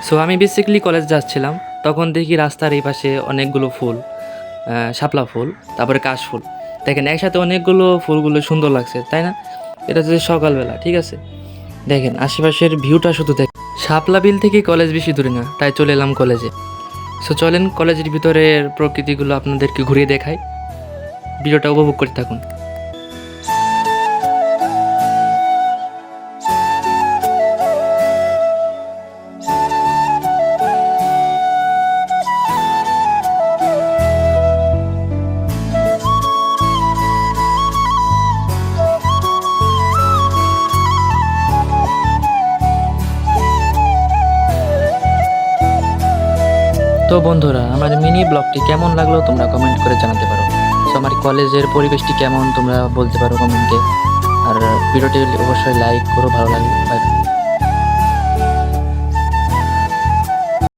So আমি basically college যাচ্ছিলাম, তখন দেখি রাস্তার এই পাশে অনেকগুলো ফুল, শাপলা ফুল, তারপরে কাশফুল। দেখেন একসাথে অনেকগুলো ফুলগুলো সুন্দর লাগছে, তাই না? এটা হচ্ছে সকালবেলা, ঠিক আছে? দেখেন আশেপাশের ভিউটা শুধু দেখেন। শাপলা বিল থেকে কলেজ বেশি দূরে না, তাই চলে এলাম কলেজে। সো চলেন কলেজের ভিতরের প্রকৃতিগুলো আপনাদেরকে ঘুরিয়ে দেখাই, ভিডিওটা উপভোগ করতে থাকুন। তো বন্ধুরা, আমার মিনি ব্লগটি কেমন লাগলো তোমরা কমেন্ট করে জানাতে পারো। সো আমার কলেজের পরিবেশটি কেমন তোমরা বলতে পারো কমেন্টে। আর ভিডিওটি অবশ্যই লাইক করো, ভালো লাগলে। বাই।